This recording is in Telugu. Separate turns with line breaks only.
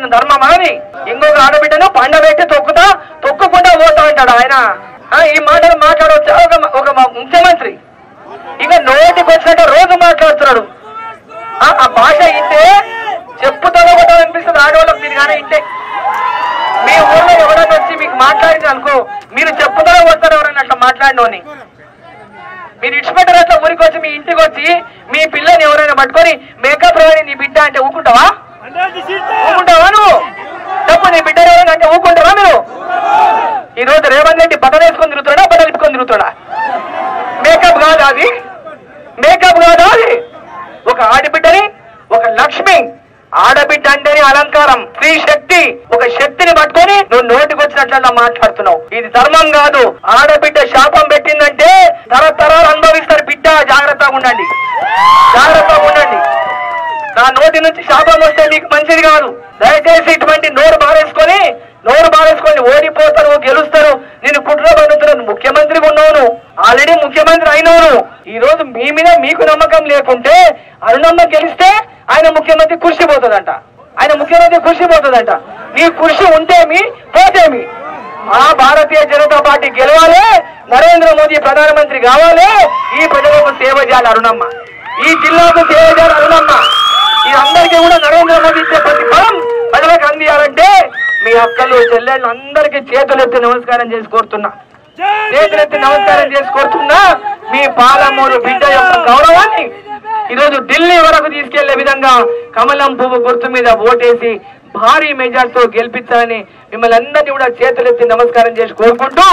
చేసిన ధర్మమా అని? ఇంకొక ఆడబిడ్డను పండబెట్టి తొక్కకుండా పోతా ఉంటాడు ఆయన. ఈ మాటలు మాట్లాడవచ్చు ఒక ముఖ్యమంత్రి. ఇక నోటికి వచ్చినట్టు రోజు మాట్లాడుతున్నాడు. ఆ భాష ఇంటే చెప్పుతో కూడా అనిపిస్తుంది ఆడవాళ్ళకి. మీరు కానీ ఇంటే మీ ఊళ్ళో ఎవరైనా వచ్చి మీకు మాట్లాడింది అనుకో, మీరు చెప్పుతో కొడతారు ఎవరైనా అట్లా మాట్లాడినోని. మీరు ఇచ్చిపెట్టారు అట్లా ఊరికి వచ్చి మీ ఇంటికి వచ్చి మీ పిల్లని ఎవరైనా పట్టుకొని మేకప్ రాని నీ బిడ్డ అంటే ఊకుంటావా? నువ్వు చెప్పు, నీ బిడ్డ ఎవరైనా అంటే ఊకుంటావా మీరు? ఈ రోజు రేవంత్ రెడ్డి బట్టలు వేసుకొని తిరుగుతాడా, బట్టలు ఇప్పుకొని తిరుగుతాడా? మేకప్ కాదా అది? మేకప్ కాదా అది? ఒక ఆడబిడ్డని, ఒక లక్ష్మి, ఆడబిడ్డ అంటేనే అలంకారం, స్త్రీ శక్తి, ఒక శక్తిని పట్టుకొని నువ్వు నోటికి వచ్చినట్లా మాట్లాడుతున్నావు. ఇది ధర్మం కాదు. ఆడబిడ్డ శాపం పెట్టిందంటే తరతరాలు అనుభవిస్తారు. బిడ్డ జాగ్రత్తగా ఉండండి, జాగ్రత్తగా ఉండండి. నా నోటి నుంచి శాపం వస్తే నీకు మంచిది కాదు. దయచేసి ఇటువంటి నోరు బారేసుకొని ఓడిపోతారు, గెలుస్తారు, నేను కుట్ర పడుతున్నాను. ముఖ్యమంత్రిగా ఉన్నావు, ఆల్రెడీ ముఖ్యమంత్రి అయినవు. ఈ రోజు మీ మీద మీకు నమ్మకం లేకుంటే అరుణమ్మ గెలిస్తే ఆయన ముఖ్యమంత్రి కుర్చీ పోతుందంట. నీ కుర్చీ ఉంటేమి పోతేమి. భారతీయ జనతా పార్టీ గెలవాలి, నరేంద్ర మోదీ ప్రధానమంత్రి కావాలి. ఈ ప్రజలకు సేవ చేయాలి అరుణమ్మ, ఈ జిల్లాకు సేవ చేయాలి అరుణమ్మ. ఈ అందరికీ కూడా నరేంద్ర మోదీ ఇచ్చే ప్రతి ఫలం ప్రజలకు అందియాలంటే మీ అక్కలు చెల్లెళ్ళు అందరికీ చేతులెత్తి నమస్కారం చేసి కోరుతున్నా. మీ పాలమూరు బిడ్డ యొక్క గౌరవాన్ని ఈరోజు ఢిల్లీ వరకు తీసుకెళ్లే విధంగా కమలం పువ్వు గుర్తు మీద ఓటేసి భారీ మెజార్టీతో గెలిపించాలని మిమ్మల్ని అందరినీ కూడా చేతులెత్తి నమస్కారం చేసి కోరుకుంటూ